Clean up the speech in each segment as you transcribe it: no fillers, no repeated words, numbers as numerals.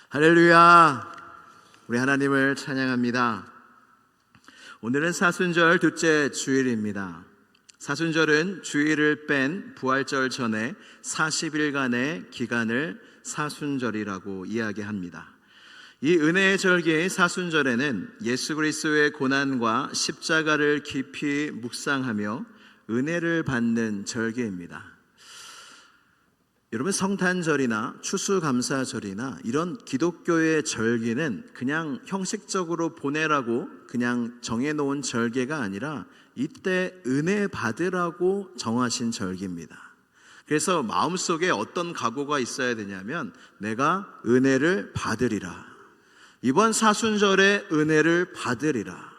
할렐루야. 우리 하나님을 찬양합니다. 오늘은 사순절 둘째 주일입니다. 사순절은 주일을 뺀 부활절 전에 40일간의 기간을 사순절이라고 이야기합니다. 이 은혜의 절기 사순절에는 예수 그리스도의 고난과 십자가를 깊이 묵상하며 은혜를 받는 절기입니다. 여러분, 성탄절이나 추수감사절이나 이런 기독교의 절기는 그냥 형식적으로 보내라고 그냥 정해놓은 절기가 아니라 이때 은혜 받으라고 정하신 절기입니다. 그래서 마음속에 어떤 각오가 있어야 되냐면 내가 은혜를 받으리라, 이번 사순절에 은혜를 받으리라.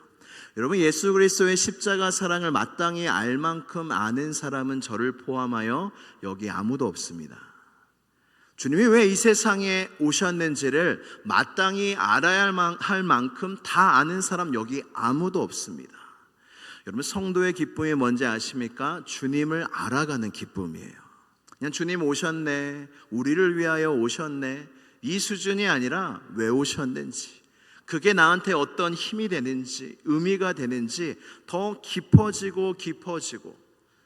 여러분, 예수 그리스도의 십자가 사랑을 마땅히 알 만큼 아는 사람은 저를 포함하여 여기 아무도 없습니다. 주님이 왜 이 세상에 오셨는지를 마땅히 알아야 할 만큼 다 아는 사람 여기 아무도 없습니다. 여러분, 성도의 기쁨이 뭔지 아십니까? 주님을 알아가는 기쁨이에요. 그냥 주님 오셨네, 우리를 위하여 오셨네, 이 수준이 아니라 왜 오셨는지, 그게 나한테 어떤 힘이 되는지, 의미가 되는지 더 깊어지고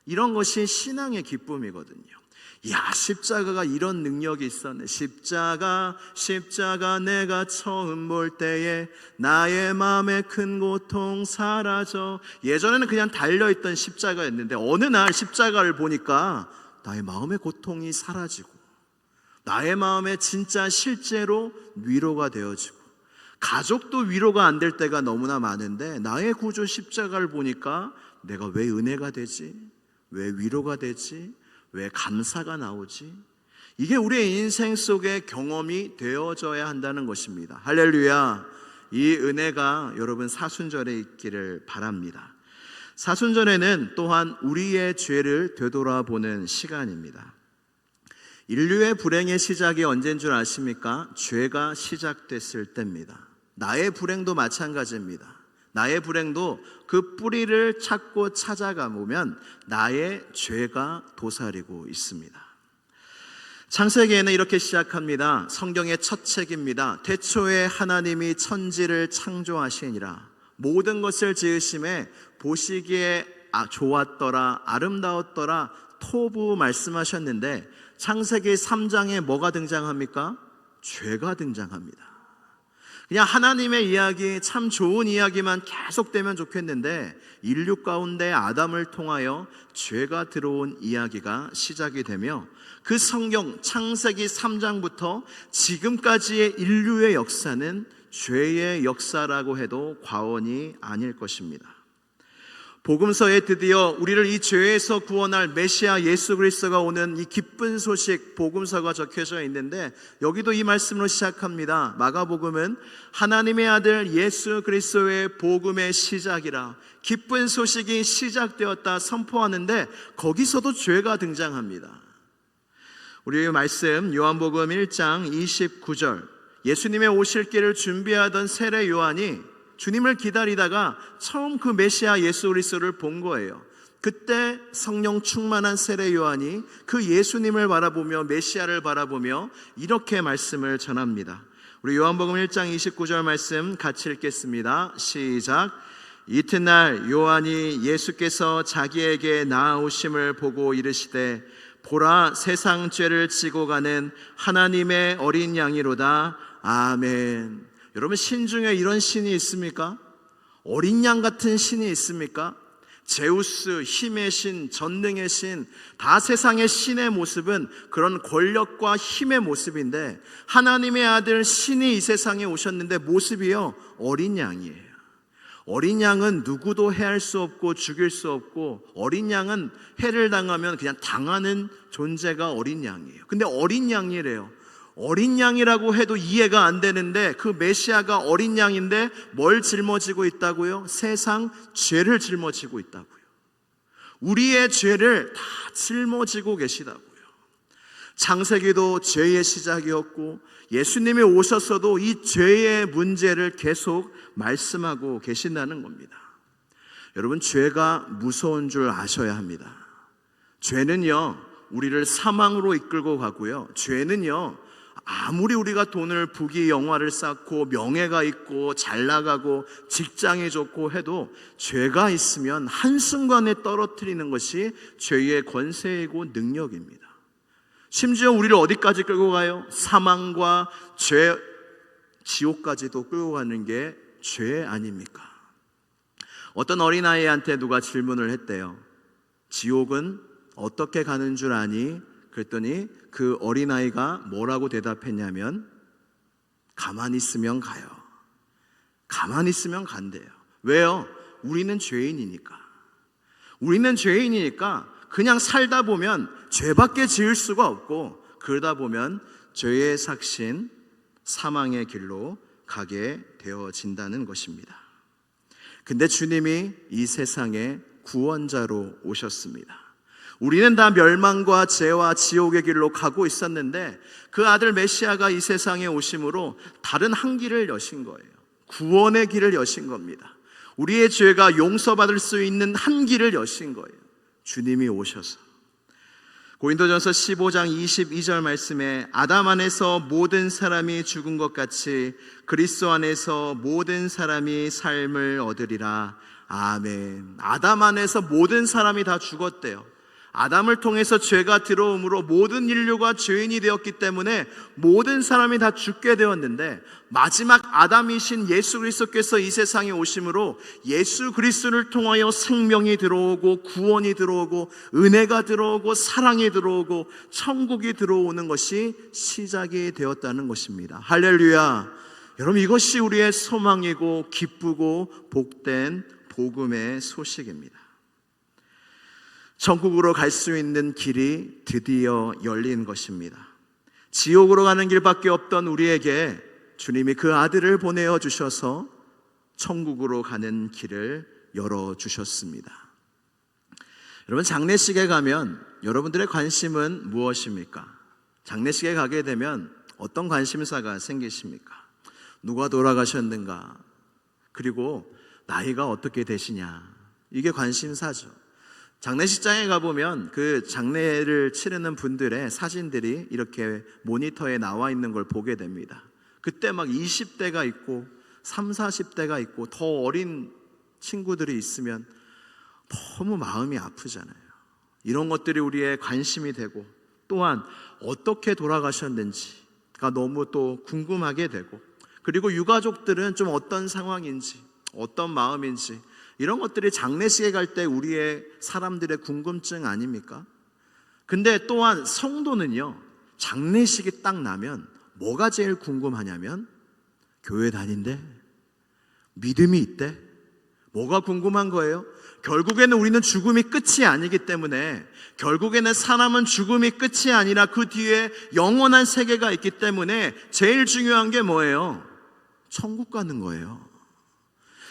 이런 것이 신앙의 기쁨이거든요. 야, 십자가가 이런 능력이 있었네. 십자가 내가 처음 볼 때에 나의 마음의 큰 고통 사라져. 예전에는 그냥 달려있던 십자가였는데 어느 날 십자가를 보니까 나의 마음의 고통이 사라지고 나의 마음에 진짜 실제로 위로가 되어지고, 가족도 위로가 안 될 때가 너무나 많은데 나의 구주 십자가를 보니까 내가 왜 은혜가 되지? 왜 위로가 되지? 왜 감사가 나오지? 이게 우리의 인생 속에 경험이 되어져야 한다는 것입니다. 할렐루야. 이 은혜가 여러분 사순절에 있기를 바랍니다. 사순절에는 또한 우리의 죄를 되돌아보는 시간입니다. 인류의 불행의 시작이 언제인 줄 아십니까? 죄가 시작됐을 때입니다. 나의 불행도 마찬가지입니다. 나의 불행도 그 뿌리를 찾고 찾아가 보면 나의 죄가 도사리고 있습니다. 창세기에는 이렇게 시작합니다. 성경의 첫 책입니다. 태초에 하나님이 천지를 창조하시니라. 모든 것을 지으심에 보시기에 좋았더라, 아름다웠더라, 토부 말씀하셨는데 창세기 3장에 뭐가 등장합니까? 죄가 등장합니다. 그냥 하나님의 이야기, 참 좋은 이야기만 계속되면 좋겠는데 인류 가운데 아담을 통하여 죄가 들어온 이야기가 시작이 되며 그 성경 창세기 3장부터 지금까지의 인류의 역사는 죄의 역사라고 해도 과언이 아닐 것입니다. 복음서에 드디어 우리를 이 죄에서 구원할 메시아 예수 그리스도가 오는 이 기쁜 소식, 복음서가 적혀져 있는데 여기도 이 말씀으로 시작합니다. 마가복음은 하나님의 아들 예수 그리스도의 복음의 시작이라, 기쁜 소식이 시작되었다 선포하는데 거기서도 죄가 등장합니다. 우리의 말씀 요한복음 1장 29절, 예수님의 오실 길을 준비하던 세례 요한이 주님을 기다리다가 처음 그 메시아 예수 그리스도를 본 거예요. 그때 성령 충만한 세례 요한이 그 예수님을 바라보며 메시아를 바라보며 이렇게 말씀을 전합니다. 우리 요한복음 1장 29절 말씀 같이 읽겠습니다. 시작. 이튿날 요한이 예수께서 자기에게 나아오심을 보고 이르시되 보라, 세상 죄를 지고 가는 하나님의 어린 양이로다. 아멘. 여러분, 신 중에 이런 신이 있습니까? 어린 양 같은 신이 있습니까? 제우스, 힘의 신, 전능의 신, 다 세상의 신의 모습은 그런 권력과 힘의 모습인데 하나님의 아들 신이 이 세상에 오셨는데 모습이요, 어린 양이에요. 어린 양은 누구도 해할 수 없고 죽일 수 없고, 어린 양은 해를 당하면 그냥 당하는 존재가 어린 양이에요. 근데 어린 양이래요. 어린 양이라고 해도 이해가 안 되는데 그 메시아가 어린 양인데 뭘 짊어지고 있다고요? 세상 죄를 짊어지고 있다고요. 우리의 죄를 다 짊어지고 계시다고요. 창세기도 죄의 시작이었고 예수님이 오셨어도 이 죄의 문제를 계속 말씀하고 계신다는 겁니다. 여러분, 죄가 무서운 줄 아셔야 합니다. 죄는요, 우리를 사망으로 이끌고 가고요, 죄는요 아무리 우리가 돈을 부귀 영화를 쌓고 명예가 있고 잘 나가고 직장이 좋고 해도 죄가 있으면 한순간에 떨어뜨리는 것이 죄의 권세이고 능력입니다. 심지어 우리를 어디까지 끌고 가요? 사망과 죄, 지옥까지도 끌고 가는 게 죄 아닙니까? 어떤 어린아이한테 누가 질문을 했대요. 지옥은 어떻게 가는 줄 아니? 그랬더니 그 어린아이가 뭐라고 대답했냐면 가만히 있으면 가요. 가만히 있으면 간대요. 왜요? 우리는 죄인이니까. 우리는 죄인이니까 그냥 살다 보면 죄밖에 지을 수가 없고 그러다 보면 죄의 삭신 사망의 길로 가게 되어진다는 것입니다. 근데 주님이 이 세상에 구원자로 오셨습니다. 우리는 다 멸망과 죄와 지옥의 길로 가고 있었는데 그 아들 메시아가 이 세상에 오심으로 다른 한 길을 여신 거예요. 구원의 길을 여신 겁니다. 우리의 죄가 용서받을 수 있는 한 길을 여신 거예요. 주님이 오셔서. 고린도전서 15장 22절 말씀에 아담 안에서 모든 사람이 죽은 것 같이 그리스도 안에서 모든 사람이 삶을 얻으리라. 아멘. 아담 안에서 모든 사람이 다 죽었대요. 아담을 통해서 죄가 들어옴으로 모든 인류가 죄인이 되었기 때문에 모든 사람이 다 죽게 되었는데 마지막 아담이신 예수 그리스도께서 이 세상에 오심으로 예수 그리스도를 통하여 생명이 들어오고 구원이 들어오고 은혜가 들어오고 사랑이 들어오고 천국이 들어오는 것이 시작이 되었다는 것입니다. 할렐루야. 여러분, 이것이 우리의 소망이고 기쁘고 복된 복음의 소식입니다. 천국으로 갈 수 있는 길이 드디어 열린 것입니다. 지옥으로 가는 길밖에 없던 우리에게 주님이 그 아들을 보내어 주셔서 천국으로 가는 길을 열어주셨습니다. 여러분, 장례식에 가면 여러분들의 관심은 무엇입니까? 장례식에 가게 되면 어떤 관심사가 생기십니까? 누가 돌아가셨는가? 그리고 나이가 어떻게 되시냐? 이게 관심사죠. 장례식장에 가보면 그 장례를 치르는 분들의 사진들이 이렇게 모니터에 나와 있는 걸 보게 됩니다. 그때 막 20대가 있고 30, 40대가 있고 더 어린 친구들이 있으면 너무 마음이 아프잖아요. 이런 것들이 우리의 관심이 되고 또한 어떻게 돌아가셨는지가 너무 또 궁금하게 되고 그리고 유가족들은 좀 어떤 상황인지 어떤 마음인지 이런 것들이 장례식에 갈 때 우리의 사람들의 궁금증 아닙니까? 근데 또한 성도는요, 장례식이 딱 나면 뭐가 제일 궁금하냐면 교회 다닌대? 믿음이 있대? 뭐가 궁금한 거예요? 결국에는 우리는 죽음이 끝이 아니기 때문에 결국에는 사람은 죽음이 끝이 아니라 그 뒤에 영원한 세계가 있기 때문에 제일 중요한 게 뭐예요? 천국 가는 거예요.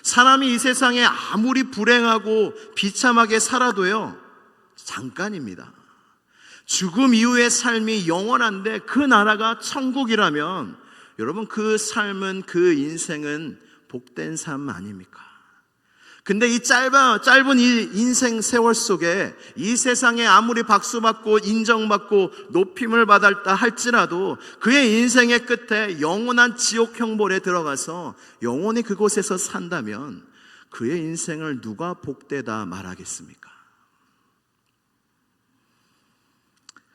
사람이 이 세상에 아무리 불행하고 비참하게 살아도요, 잠깐입니다. 죽음 이후의 삶이 영원한데 그 나라가 천국이라면 여러분 그 삶은 그 인생은 복된 삶 아닙니까? 근데 이 짧은 이 인생 세월 속에 이 세상에 아무리 박수받고 인정받고 높임을 받았다 할지라도 그의 인생의 끝에 영원한 지옥 형벌에 들어가서 영원히 그곳에서 산다면 그의 인생을 누가 복되다 말하겠습니까?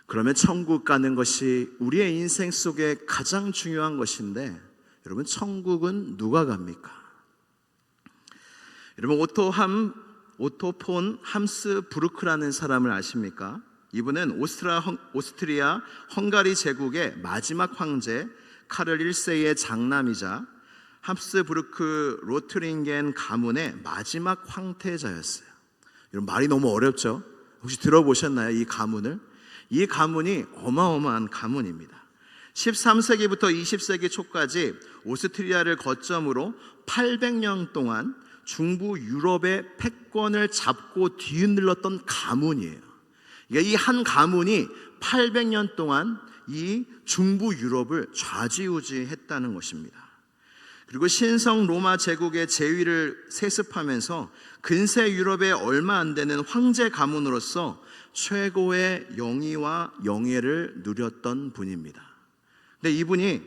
그러면 천국 가는 것이 우리의 인생 속에 가장 중요한 것인데 여러분, 천국은 누가 갑니까? 여러분, 오토 폰 함스부르크라는 사람을 아십니까? 이분은 오스트리아 헝가리 제국의 마지막 황제 카를 1세의 장남이자 함스부르크 로트링겐 가문의 마지막 황태자였어요. 여러분, 말이 너무 어렵죠? 혹시 들어보셨나요? 이 가문을? 이 가문이 어마어마한 가문입니다. 13세기부터 20세기 초까지 오스트리아를 거점으로 800년 동안 중부 유럽의 패권을 잡고 뒤흔들렀던 가문이에요. 이 한 가문이 800년 동안 이 중부 유럽을 좌지우지했다는 것입니다. 그리고 신성 로마 제국의 재위를 세습하면서 근세 유럽에 얼마 안 되는 황제 가문으로서 최고의 영위와 영예를 누렸던 분입니다. 근데 이분이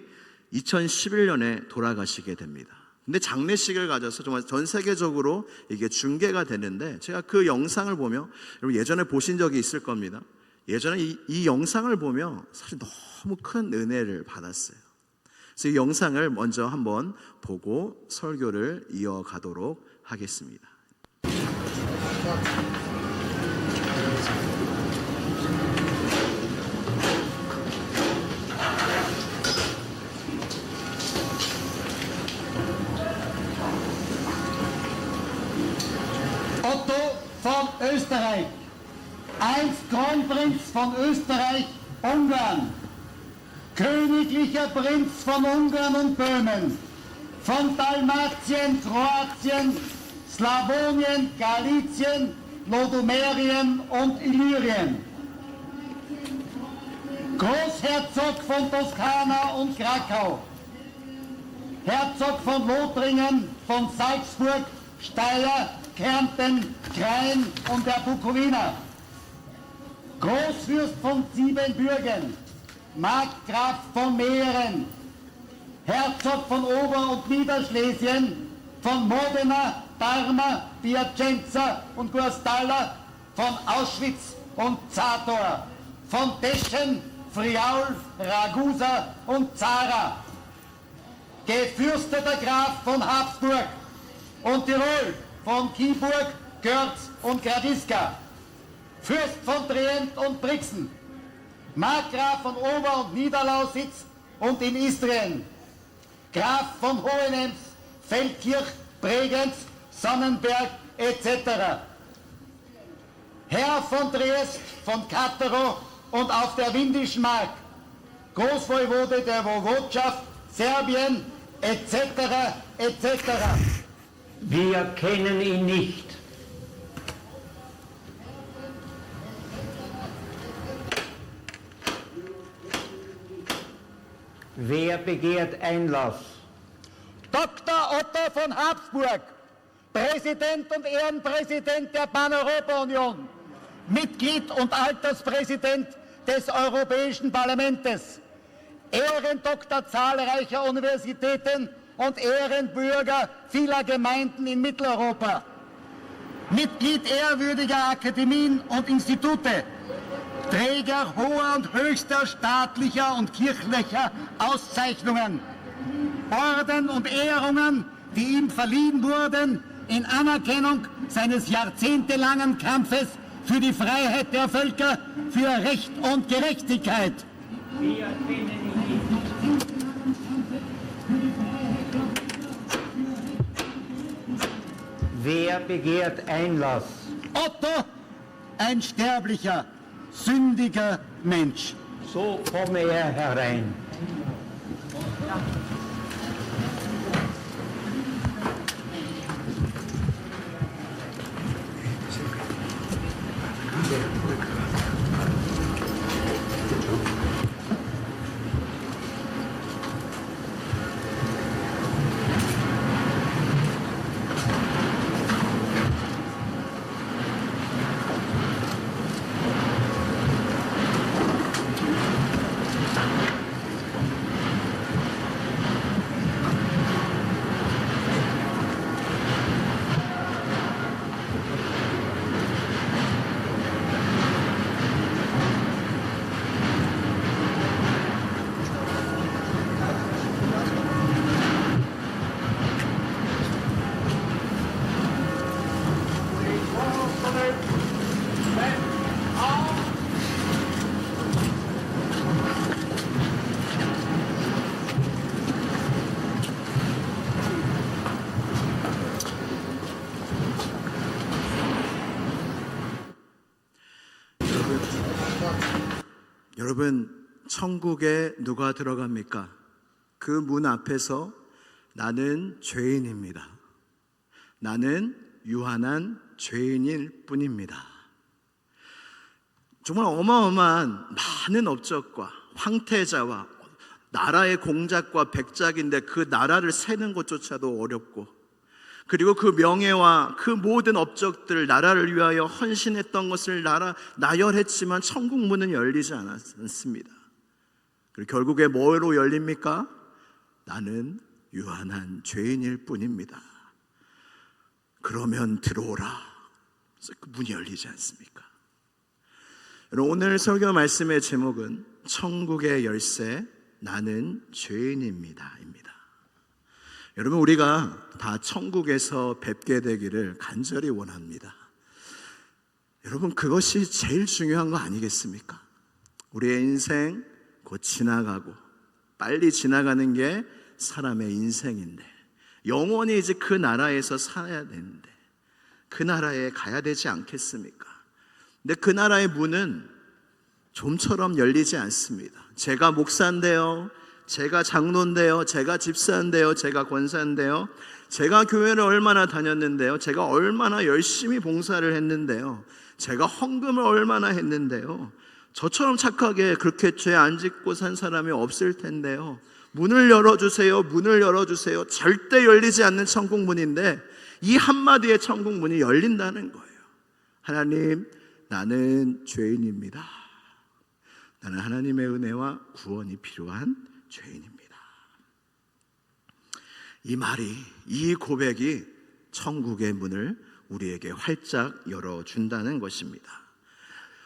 2011년에 돌아가시게 됩니다. 근데 장례식을 가져서 정말 전 세계적으로 이게 중계가 되는데, 제가 그 영상을 보며, 여러분 예전에 보신 적이 있을 겁니다. 예전에 이 영상을 보며 사실 너무 큰 은혜를 받았어요. 그래서 이 영상을 먼저 한번 보고 설교를 이어가도록 하겠습니다. Otto von Österreich, einst Kronprinz von Österreich-Ungarn, königlicher Prinz von Ungarn und Böhmen, von Dalmatien, Kroatien, Slawonien, Galizien, Lodomerien und Illyrien, Großherzog von Toskana und Krakau, Herzog von Lothringen, von Salzburg, Steyr, Kärnten, Krain und der Bukowina, Großfürst von Siebenbürgen, Markgraf von Mähren, Herzog von Ober- und Niederschlesien, von Modena, Parma, Piacenza und Guastalla, von Auschwitz und Zator, von Teschen, Friaul, Ragusa und Zara, gefürsteter Graf von Habsburg und Tirol, von Kiburg, Görz und Gradiska, Fürst von Trient und Brixen, Markgraf von Ober- und Niederlausitz und in Istrien, Graf von Hohenems, Feldkirch, Bregenz, Sonnenberg etc., Herr von Triest, von Kattero und auf der Windischen Mark, Großwoivode der Woiwodschaft, Serbien etc. etc. Wir kennen ihn nicht. Wer begehrt Einlass? Dr. Otto von Habsburg, Präsident und Ehrenpräsident der Pan-Europa-Union, Mitglied und Alterspräsident des Europäischen Parlaments, Ehrendoktor zahlreicher Universitäten und Ehrenbürger vieler Gemeinden in Mitteleuropa, Mitglied ehrwürdiger Akademien und Institute, Träger hoher und höchster staatlicher und kirchlicher Auszeichnungen, Orden und Ehrungen, die ihm verliehen wurden in Anerkennung seines jahrzehntelangen Kampfes für die Freiheit der Völker, für Recht und Gerechtigkeit. Wir kennen ihn nicht. Wer begehrt Einlass? Otto, ein sterblicher, sündiger Mensch. So komme er herein. 여러분, 천국에 누가 들어갑니까? 그 문 앞에서 나는 죄인입니다. 나는 유한한 죄인일 뿐입니다. 정말 어마어마한 많은 업적과 황태자와 나라의 공작과 백작인데 그 나라를 세는 것조차도 어렵고, 그리고 그 명예와 그 모든 업적들, 나라를 위하여 헌신했던 것을 나열했지만 천국 문은 열리지 않았습니다. 그리고 결국에 뭐로 열립니까? 나는 유한한 죄인일 뿐입니다. 그러면 들어오라. 그래서 그 문이 열리지 않습니까? 여러분, 오늘 설교 말씀의 제목은 천국의 열쇠, 나는 죄인입니다 입니다. 여러분, 우리가 다 천국에서 뵙게 되기를 간절히 원합니다. 여러분, 그것이 제일 중요한 거 아니겠습니까? 우리의 인생 곧 지나가고 빨리 지나가는 게 사람의 인생인데, 영원히 이제 그 나라에서 살아야 되는데 그 나라에 가야 되지 않겠습니까? 근데 그 나라의 문은 좀처럼 열리지 않습니다. 제가 목사인데요, 제가 장로인데요, 제가 집사인데요, 제가 권사인데요, 제가 교회를 얼마나 다녔는데요, 제가 얼마나 열심히 봉사를 했는데요, 제가 헌금을 얼마나 했는데요, 저처럼 착하게 그렇게 죄 안 짓고 산 사람이 없을 텐데요, 문을 열어주세요, 문을 열어주세요. 절대 열리지 않는 천국 문인데 이 한마디의 천국 문이 열린다는 거예요. 하나님, 나는 죄인입니다. 나는 하나님의 은혜와 구원이 필요한 죄인입니다. 이 말이, 이 고백이 천국의 문을 우리에게 활짝 열어준다는 것입니다.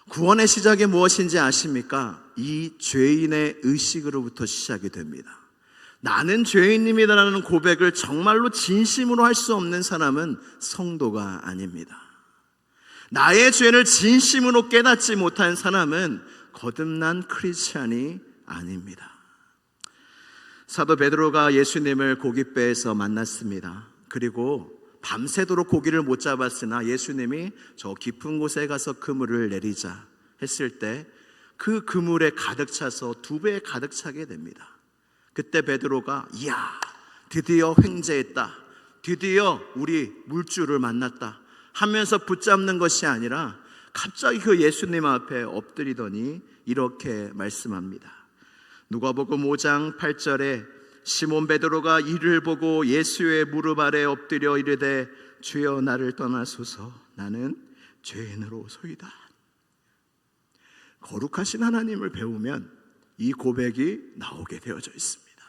구원의 시작이 무엇인지 아십니까? 이 죄인의 의식으로부터 시작이 됩니다. 나는 죄인입니다라는 고백을 정말로 진심으로 할 수 없는 사람은 성도가 아닙니다. 나의 죄를 진심으로 깨닫지 못한 사람은 거듭난 크리스찬이 아닙니다. 사도 베드로가 예수님을 고깃배에서 만났습니다. 그리고 밤새도록 고기를 못 잡았으나 예수님이 저 깊은 곳에 가서 그물을 내리자 했을 때 그 그물에 가득 차서 2배 가득 차게 됩니다. 그때 베드로가 이야, 드디어 횡재했다, 드디어 우리 물줄을 만났다 하면서 붙잡는 것이 아니라 갑자기 그 예수님 앞에 엎드리더니 이렇게 말씀합니다. 누가복음 5장 8절에 시몬 베드로가 이를 보고 예수의 무릎 아래 엎드려 이르되 주여 나를 떠나소서, 나는 죄인으로소이다. 거룩하신 하나님을 배우면 이 고백이 나오게 되어져 있습니다.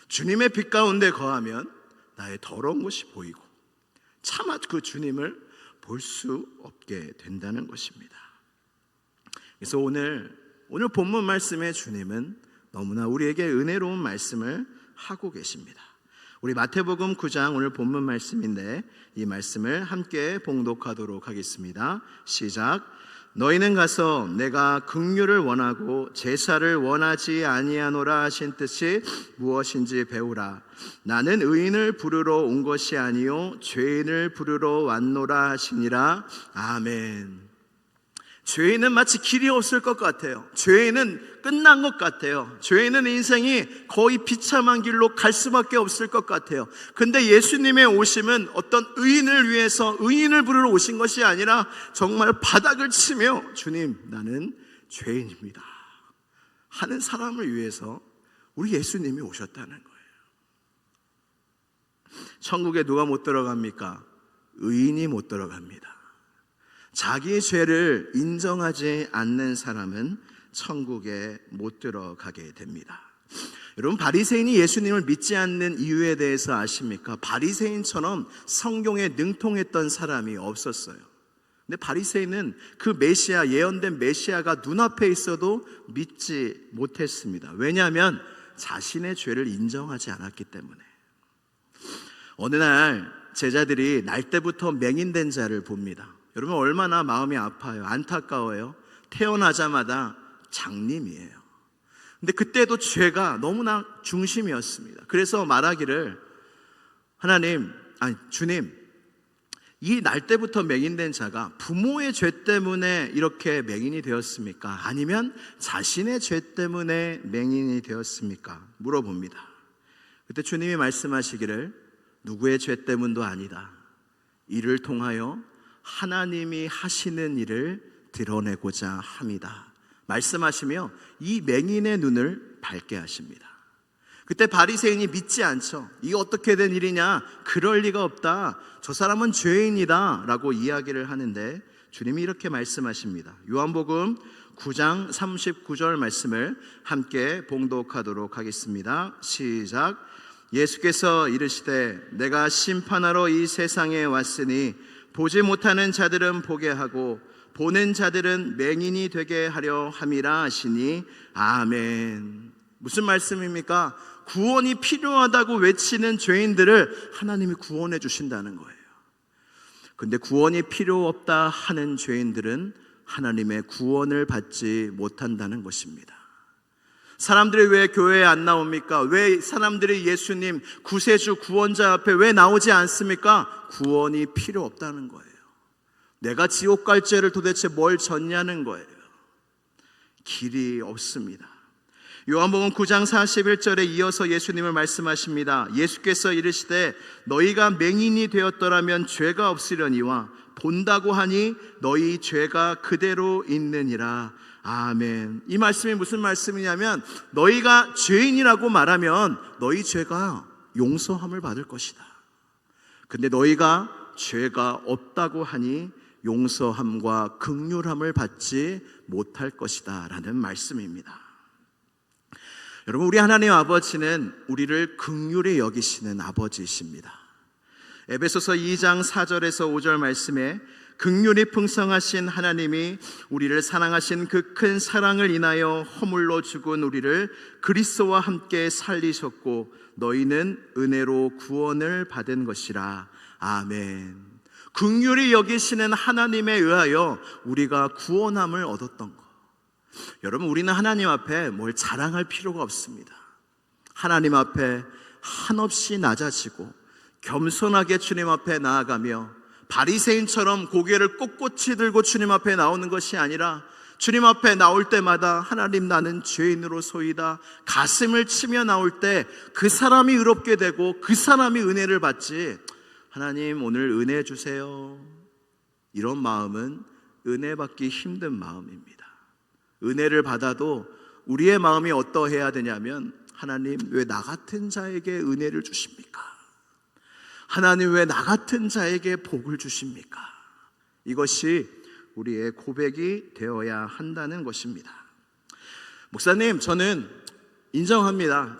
주님의 빛 가운데 거하면 나의 더러운 것이 보이고 차마 그 주님을 볼 수 없게 된다는 것입니다. 그래서 오늘 본문 말씀의 주님은 너무나 우리에게 은혜로운 말씀을 하고 계십니다. 우리 마태복음 9장 오늘 본문 말씀인데 이 말씀을 함께 봉독하도록 하겠습니다. 시작. 너희는 가서 내가 긍휼을 원하고 제사를 원하지 아니하노라 하신 뜻이 무엇인지 배우라. 나는 의인을 부르러 온 것이 아니요 죄인을 부르러 왔노라 하시니라. 아멘. 죄인은 마치 길이 없을 것 같아요. 죄인은 끝난 것 같아요. 죄인은 인생이 거의 비참한 길로 갈 수밖에 없을 것 같아요. 근데 예수님의 오심은 어떤 의인을 위해서 의인을 부르러 오신 것이 아니라 정말 바닥을 치며 주님, 나는 죄인입니다 하는 사람을 위해서 우리 예수님이 오셨다는 거예요. 천국에 누가 못 들어갑니까? 의인이 못 들어갑니다. 자기의 죄를 인정하지 않는 사람은 천국에 못 들어가게 됩니다. 여러분, 바리새인이 예수님을 믿지 않는 이유에 대해서 아십니까? 바리새인처럼 성경에 능통했던 사람이 없었어요. 근데 바리새인은 그 메시아, 예언된 메시아가 눈앞에 있어도 믿지 못했습니다. 왜냐하면 자신의 죄를 인정하지 않았기 때문에. 어느 날 제자들이 날 때부터 맹인된 자를 봅니다. 여러분, 얼마나 마음이 아파요. 안타까워요. 태어나자마자 장님이에요. 근데 그때도 죄가 너무나 중심이었습니다. 그래서 말하기를 주님, 이 날 때부터 맹인된 자가 부모의 죄 때문에 이렇게 맹인이 되었습니까? 아니면 자신의 죄 때문에 맹인이 되었습니까? 물어봅니다. 그때 주님이 말씀하시기를 누구의 죄 때문도 아니다. 이를 통하여 하나님이 하시는 일을 드러내고자 합니다. 말씀하시며 이 맹인의 눈을 밝게 하십니다. 그때 바리새인이 믿지 않죠. 이게 어떻게 된 일이냐? 그럴 리가 없다. 저 사람은 죄인이다 라고 이야기를 하는데 주님이 이렇게 말씀하십니다. 요한복음 9장 39절 말씀을 함께 봉독하도록 하겠습니다. 시작. 예수께서 이르시되 내가 심판하러 이 세상에 왔으니 보지 못하는 자들은 보게 하고 보는 자들은 맹인이 되게 하려 함이라 하시니 아멘. 무슨 말씀입니까? 구원이 필요하다고 외치는 죄인들을 하나님이 구원해 주신다는 거예요. 근데 구원이 필요 없다 하는 죄인들은 하나님의 구원을 받지 못한다는 것입니다. 사람들이 왜 교회에 안 나옵니까? 왜 사람들이 예수님 구세주 구원자 앞에 왜 나오지 않습니까? 구원이 필요 없다는 거예요. 내가 지옥 갈 죄를 도대체 뭘 졌냐는 거예요. 길이 없습니다. 요한복음 9장 41절에 이어서 예수님을 말씀하십니다. 예수께서 이르시되 너희가 맹인이 되었더라면 죄가 없으려니와 본다고 하니 너희 죄가 그대로 있느니라. 아멘. 이 말씀이 무슨 말씀이냐면 너희가 죄인이라고 말하면 너희 죄가 용서함을 받을 것이다. 근데 너희가 죄가 없다고 하니 용서함과 긍휼함을 받지 못할 것이다 라는 말씀입니다. 여러분, 우리 하나님 아버지는 우리를 긍휼히 여기시는 아버지이십니다. 에베소서 2장 4절에서 5절 말씀에 긍휼이 풍성하신 하나님이 우리를 사랑하신 그 큰 사랑을 인하여 허물로 죽은 우리를 그리스도와 함께 살리셨고 너희는 은혜로 구원을 받은 것이라. 아멘. 긍휼히 여기시는 하나님에 의하여 우리가 구원함을 얻었던 것. 여러분, 우리는 하나님 앞에 뭘 자랑할 필요가 없습니다. 하나님 앞에 한없이 낮아지고 겸손하게 주님 앞에 나아가며 바리새인처럼 고개를 꼿꼿이 들고 주님 앞에 나오는 것이 아니라 주님 앞에 나올 때마다 하나님 나는 죄인으로소이다 가슴을 치며 나올 때 그 사람이 의롭게 되고 그 사람이 은혜를 받지, 하나님 오늘 은혜 주세요, 이런 마음은 은혜 받기 힘든 마음입니다. 은혜를 받아도 우리의 마음이 어떠해야 되냐면 하나님 왜 나 같은 자에게 은혜를 주십니까? 하나님 왜 나 같은 자에게 복을 주십니까? 이것이 우리의 고백이 되어야 한다는 것입니다. 목사님, 저는 인정합니다.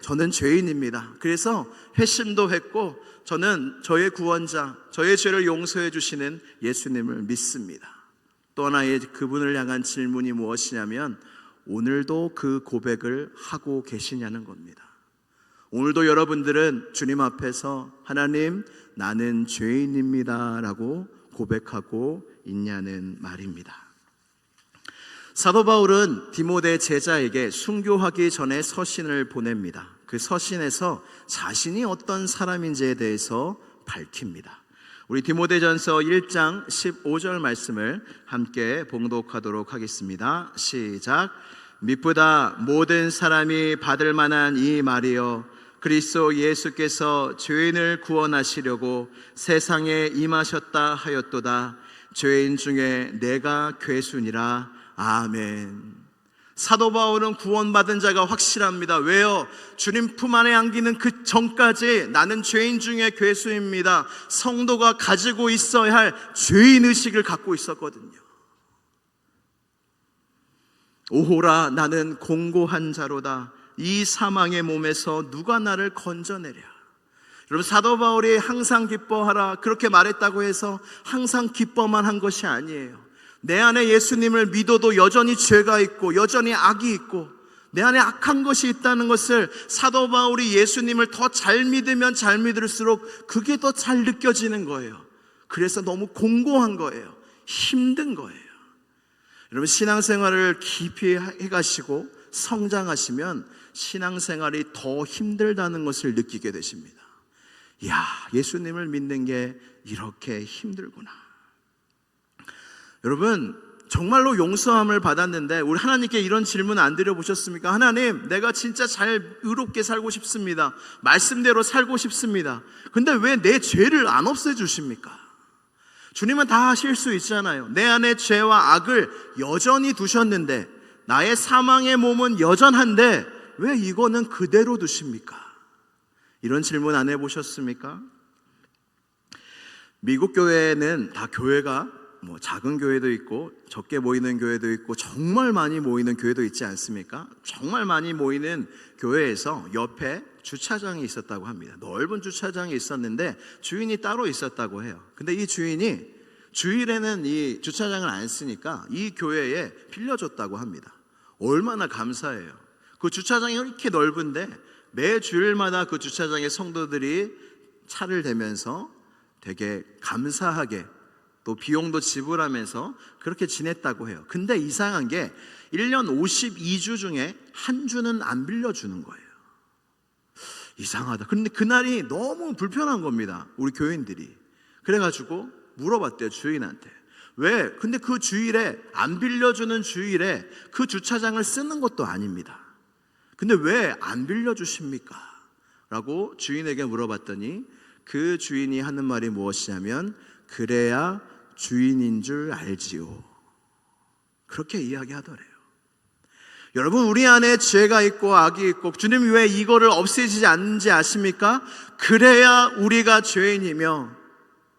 저는 죄인입니다. 그래서 회심도 했고 저는 저의 구원자, 저의 죄를 용서해 주시는 예수님을 믿습니다. 또 하나의 그분을 향한 질문이 무엇이냐면 오늘도 그 고백을 하고 계시냐는 겁니다. 오늘도 여러분들은 주님 앞에서 하나님 나는 죄인입니다 라고 고백하고 있냐는 말입니다. 사도 바울은 디모데 제자에게 순교하기 전에 서신을 보냅니다. 그 서신에서 자신이 어떤 사람인지에 대해서 밝힙니다. 우리 디모데전서 1장 15절 말씀을 함께 봉독하도록 하겠습니다. 시작. 미쁘다 모든 사람이 받을 만한 이 말이여 그리스도 예수께서 죄인을 구원하시려고 세상에 임하셨다 하였도다. 죄인 중에 내가 괴순이라. 아멘. 사도 바울은 구원받은 자가 확실합니다. 왜요? 주님 품 안에 안기는 그 전까지 나는 죄인 중에 괴수입니다. 성도가 가지고 있어야 할 죄인의식을 갖고 있었거든요. 오호라 나는 공고한 자로다. 이 사망의 몸에서 누가 나를 건져내랴. 여러분, 사도 바울이 항상 기뻐하라 그렇게 말했다고 해서 항상 기뻐만 한 것이 아니에요. 내 안에 예수님을 믿어도 여전히 죄가 있고 여전히 악이 있고 내 안에 악한 것이 있다는 것을 사도 바울이 예수님을 더 잘 믿으면 잘 믿을수록 그게 더 잘 느껴지는 거예요. 그래서 너무 공고한 거예요. 힘든 거예요. 여러분, 신앙생활을 깊이 해가시고 성장하시면 신앙생활이 더 힘들다는 것을 느끼게 되십니다. 이야, 예수님을 믿는 게 이렇게 힘들구나. 여러분, 정말로 용서함을 받았는데 우리 하나님께 이런 질문 안 드려보셨습니까? 하나님, 내가 진짜 잘 의롭게 살고 싶습니다. 말씀대로 살고 싶습니다. 근데 왜 내 죄를 안 없애주십니까? 주님은 다 하실 수 있잖아요. 내 안에 죄와 악을 여전히 두셨는데 나의 사망의 몸은 여전한데 왜 이거는 그대로 두십니까? 이런 질문 안 해보셨습니까? 미국 교회는 다 교회가 뭐 작은 교회도 있고 적게 모이는 교회도 있고 정말 많이 모이는 교회도 있지 않습니까? 정말 많이 모이는 교회에서 옆에 주차장이 있었다고 합니다. 넓은 주차장이 있었는데 주인이 따로 있었다고 해요. 근데 이 주인이 주일에는 이 주차장을 안 쓰니까 이 교회에 빌려줬다고 합니다. 얼마나 감사해요. 그 주차장이 이렇게 넓은데 매 주일마다 그 주차장에 성도들이 차를 대면서 되게 감사하게 또 비용도 지불하면서 그렇게 지냈다고 해요. 근데 이상한 게 1년 52주 중에 한 주는 안 빌려주는 거예요. 이상하다. 근데 그날이 너무 불편한 겁니다. 우리 교인들이. 그래가지고 물어봤대요, 주인한테. 왜? 근데 그 주일에, 안 빌려주는 주일에 그 주차장을 쓰는 것도 아닙니다. 근데 왜 안 빌려주십니까? 라고 주인에게 물어봤더니 그 주인이 하는 말이 무엇이냐면, 그래야 주인인 줄 알지요. 그렇게 이야기하더래요. 여러분, 우리 안에 죄가 있고 악이 있고 주님이 왜 이거를 없애지지 않는지 아십니까? 그래야 우리가 죄인이며,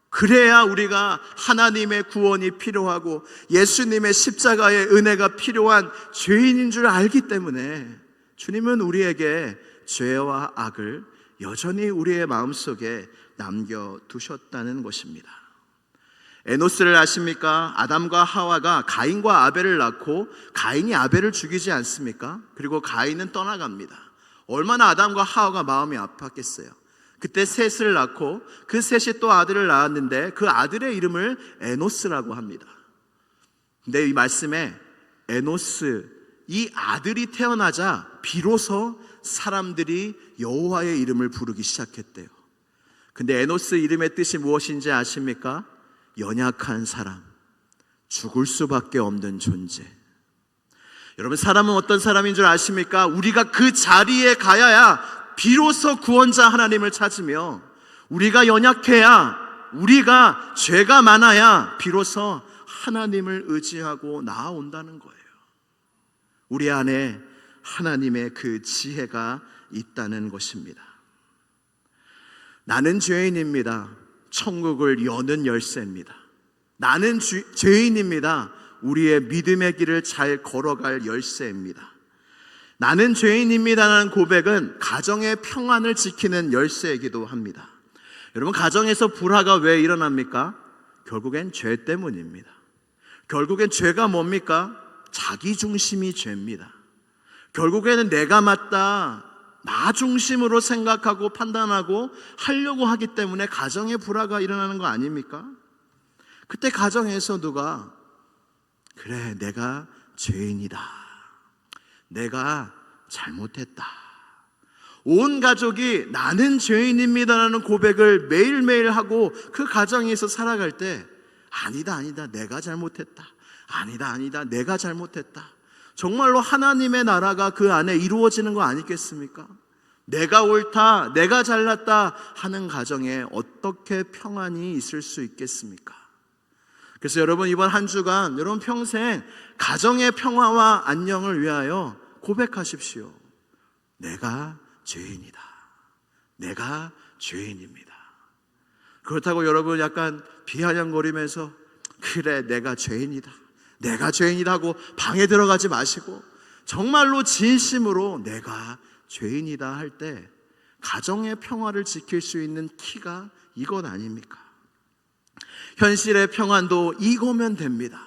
그래야 우리가 하나님의 구원이 필요하고 예수님의 십자가의 은혜가 필요한 죄인인 줄 알기 때문에 주님은 우리에게 죄와 악을 여전히 우리의 마음속에 남겨두셨다는 것입니다. 에노스를 아십니까? 아담과 하와가 가인과 아벨을 낳고 가인이 아벨을 죽이지 않습니까? 그리고 가인은 떠나갑니다. 얼마나 아담과 하와가 마음이 아팠겠어요. 그때 셋을 낳고 그 셋이 또 아들을 낳았는데 그 아들의 이름을 에노스라고 합니다. 근데 이 말씀에 에노스, 이 아들이 태어나자 비로소 사람들이 여호와의 이름을 부르기 시작했대요. 근데 에노스 이름의 뜻이 무엇인지 아십니까? 연약한 사람, 죽을 수밖에 없는 존재. 여러분, 사람은 어떤 사람인 줄 아십니까? 우리가 그 자리에 가야야 비로소 구원자 하나님을 찾으며, 우리가 연약해야, 우리가 죄가 많아야 비로소 하나님을 의지하고 나아온다는 거예요. 우리 안에 하나님의 그 지혜가 있다는 것입니다. 나는 죄인입니다. 천국을 여는 열쇠입니다. 나는 죄인입니다. 우리의 믿음의 길을 잘 걸어갈 열쇠입니다. 나는 죄인입니다라는 고백은 가정의 평안을 지키는 열쇠이기도 합니다. 여러분, 가정에서 불화가 왜 일어납니까? 결국엔 죄 때문입니다. 결국엔 죄가 뭡니까? 자기 중심이 죄입니다. 결국에는 내가 맞다, 나 중심으로 생각하고 판단하고 하려고 하기 때문에 가정의 불화가 일어나는 거 아닙니까? 그때 가정에서 누가, 그래, 내가 죄인이다, 내가 잘못했다, 온 가족이 나는 죄인입니다라는 고백을 매일매일 하고 그 가정에서 살아갈 때, 아니다, 내가 잘못했다, 아니다, 내가 잘못했다, 정말로 하나님의 나라가 그 안에 이루어지는 거 아니겠습니까? 내가 옳다, 내가 잘났다 하는 가정에 어떻게 평안이 있을 수 있겠습니까? 그래서 여러분, 이번 한 주간 여러분 평생 가정의 평화와 안녕을 위하여 고백하십시오. 내가 죄인이다, 내가 죄인입니다. 그렇다고 여러분 약간 비아냥거리면서 그래, 내가 죄인이다, 내가 죄인이다 하고 방에 들어가지 마시고, 정말로 진심으로 내가 죄인이다 할 때 가정의 평화를 지킬 수 있는 키가 이것 아닙니까? 현실의 평안도 이거면 됩니다.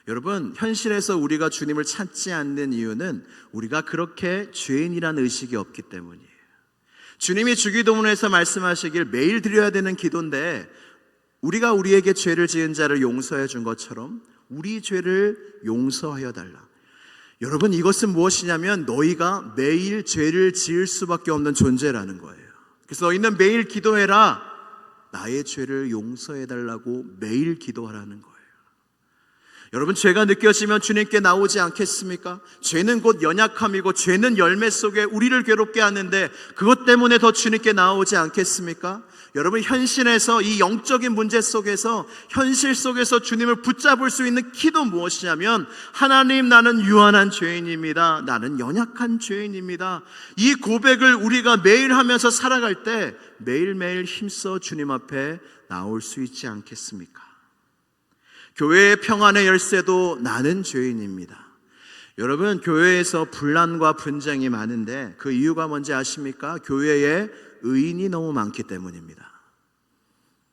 여러분, 현실에서 우리가 주님을 찾지 않는 이유는 우리가 그렇게 죄인이라는 의식이 없기 때문이에요. 주님이 주기도문에서 말씀하시길 매일 드려야 되는 기도인데, 우리가 우리에게 죄를 지은 자를 용서해 준 것처럼 우리 죄를 용서하여 달라. 여러분, 이것은 무엇이냐면 너희가 매일 죄를 지을 수밖에 없는 존재라는 거예요. 그래서 너희는 매일 기도해라, 나의 죄를 용서해 달라고 매일 기도하라는 거예요. 여러분, 죄가 느껴지면 주님께 나오지 않겠습니까? 죄는 곧 연약함이고 죄는 열매 속에 우리를 괴롭게 하는데 그것 때문에 더 주님께 나오지 않겠습니까? 여러분, 현실에서 이 영적인 문제 속에서, 현실 속에서 주님을 붙잡을 수 있는 키도 무엇이냐면, 하나님, 나는 유한한 죄인입니다, 나는 연약한 죄인입니다, 이 고백을 우리가 매일 하면서 살아갈 때 매일매일 힘써 주님 앞에 나올 수 있지 않겠습니까? 교회의 평안의 열쇠도 나는 죄인입니다. 여러분, 교회에서 분란과 분쟁이 많은데 그 이유가 뭔지 아십니까? 교회에 의인이 너무 많기 때문입니다.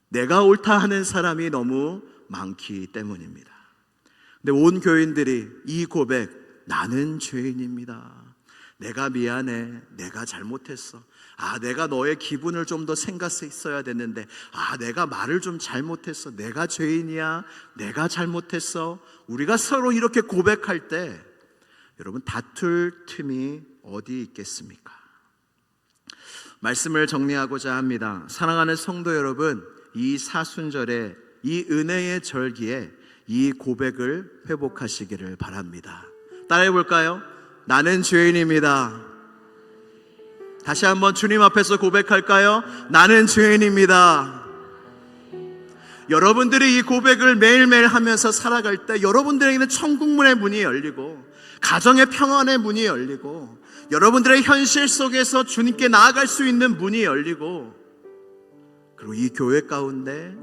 내가 옳다 하는 사람이 너무 많기 때문입니다. 근데 온 교인들이 이 고백, 나는 죄인입니다. 내가 미안해. 내가 잘못했어. 내가 너의 기분을 좀 더 생각했어야 됐는데, 내가 말을 좀 잘못했어. 내가 죄인이야. 내가 잘못했어. 우리가 서로 이렇게 고백할 때 여러분, 다툴 틈이 어디 있겠습니까? 말씀을 정리하고자 합니다. 사랑하는 성도 여러분, 이 사순절에, 이 은혜의 절기에 이 고백을 회복하시기를 바랍니다. 따라해 볼까요? 나는 죄인입니다. 다시 한번 주님 앞에서 고백할까요? 나는 죄인입니다. 여러분들이 이 고백을 매일매일 하면서 살아갈 때 여러분들에게는 천국문의 문이 열리고, 가정의 평안의 문이 열리고, 여러분들의 현실 속에서 주님께 나아갈 수 있는 문이 열리고, 그리고 이 교회 가운데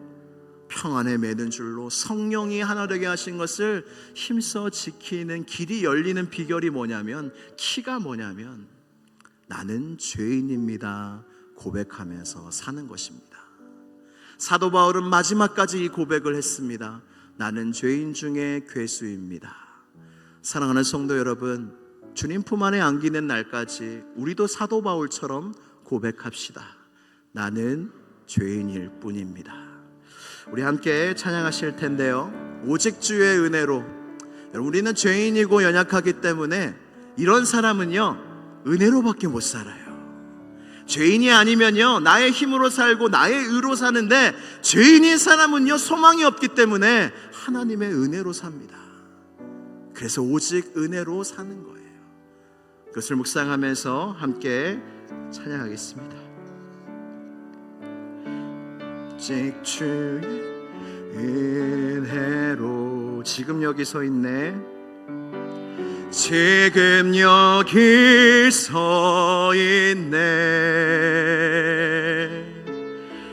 평안에 매는 줄로 성령이 하나 되게 하신 것을 힘써 지키는 길이 열리는 비결이 뭐냐면, 키가 뭐냐면 나는 죄인입니다 고백하면서 사는 것입니다. 사도 바울은 마지막까지 이 고백을 했습니다. 나는 죄인 중에 괴수입니다. 사랑하는 성도 여러분, 주님 품 안에 안기는 날까지 우리도 사도 바울처럼 고백합시다. 나는 죄인일 뿐입니다. 우리 함께 찬양하실 텐데요, 오직 주의 은혜로. 여러분, 우리는 죄인이고 연약하기 때문에 이런 사람은요 은혜로밖에 못 살아요. 죄인이 아니면요 나의 힘으로 살고 나의 의로 사는데, 죄인인 사람은요 소망이 없기 때문에 하나님의 은혜로 삽니다. 그래서 오직 은혜로 사는 거예요. 그것을 묵상하면서 함께 찬양하겠습니다. 오직 주의 은혜로. 지금 여기 서 있네. 지금 여기 서 있네.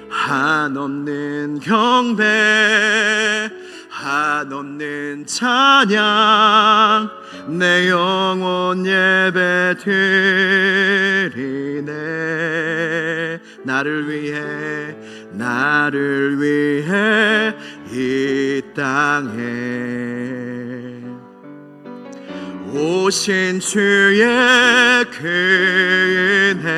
한없는 경배, 한없는 찬양, 내 영혼 예배 드리네. 나를 위해 이 땅에 오신 주의 그 은혜,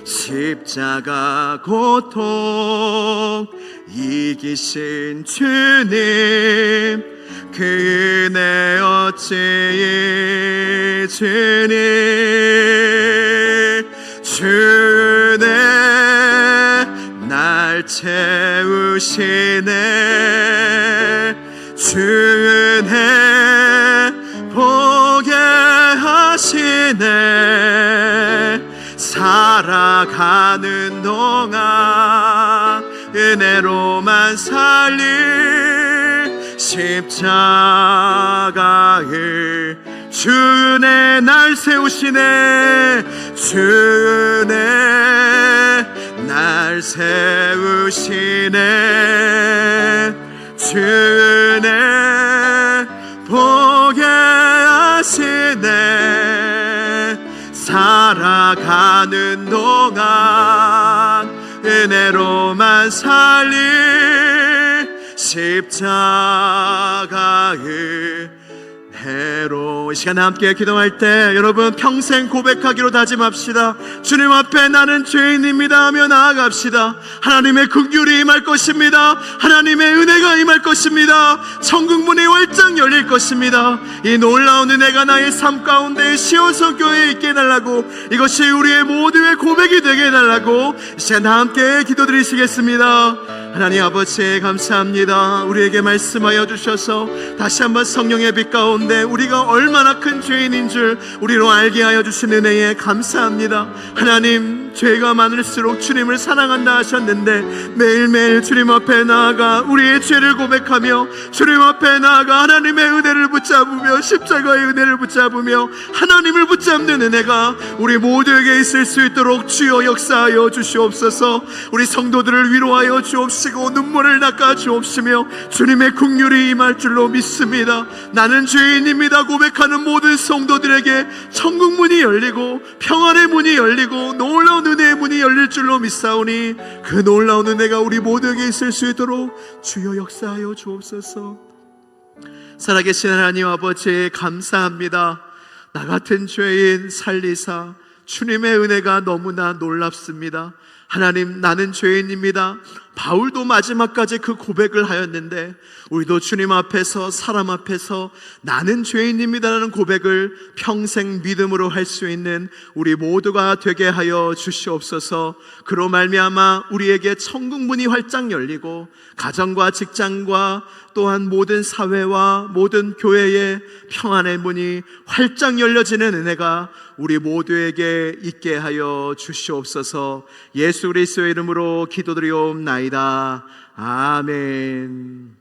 십자가 고통 이기신 주님, 그 은혜 어찌 잊으니. 주 은혜 날 채우시네. 주 은혜 보게 하시네. 살아가는 동안 은혜로만 살릴 십자가의 주 은혜 날 세우시네. 주 은혜 날 세우시네. 주 은혜 보게 하시네. 살아가는 동안 은혜로만 살릴 십자가의 해로. 이 시간 함께 기도할 때 여러분 평생 고백하기로 다짐합시다. 주님 앞에 나는 죄인입니다 하며 나아갑시다. 하나님의 긍휼이 임할 것입니다. 하나님의 은혜가 임할 것입니다. 천국문이 활짝 열릴 것입니다. 이 놀라운 은혜가 나의 삶 가운데 시온성 교회에 있게 해달라고, 이것이 우리의 모두의 고백이 되게 해달라고 이 시간 함께 기도드리시겠습니다. 하나님 아버지 감사합니다. 우리에게 말씀하여 주셔서 다시 한번 성령의 빛 가운데 우리가 얼마나 큰 죄인인 줄 우리로 알게 하여 주신 은혜에 감사합니다. 하나님, 죄가 많을수록 주님을 사랑한다 하셨는데, 매일매일 주님 앞에 나아가 우리의 죄를 고백하며 주님 앞에 나아가 하나님의 은혜를 붙잡으며 십자가의 은혜를 붙잡으며 하나님을 붙잡는 은혜가 우리 모두에게 있을 수 있도록 주여 역사하여 주시옵소서. 우리 성도들을 위로하여 주옵시고 눈물을 닦아 주옵시며 주님의 긍휼이 임할 줄로 믿습니다. 나는 죄인입니다 고백하는 모든 성도들에게 천국 문이 열리고 평안의 문이 열리고 놀라운 은혜의 문이 열릴 줄로 믿사오니, 그 놀라운 은혜가 우리 모두에게 있을 수 있도록 주여 역사하여 주옵소서. 살아계신 하나님 아버지 감사합니다. 나 같은 죄인 살리사 주님의 은혜가 너무나 놀랍습니다. 하나님, 나는 죄인입니다. 바울도 마지막까지 그 고백을 하였는데, 우리도 주님 앞에서 사람 앞에서 나는 죄인입니다라는 고백을 평생 믿음으로 할 수 있는 우리 모두가 되게 하여 주시옵소서. 그로 말미암아 우리에게 천국 문이 활짝 열리고 가정과 직장과 또한 모든 사회와 모든 교회의 평안의 문이 활짝 열려지는 은혜가 우리 모두에게 있게 하여 주시옵소서. 예수 그리스도의 이름으로 기도드리옵나이다. 아멘.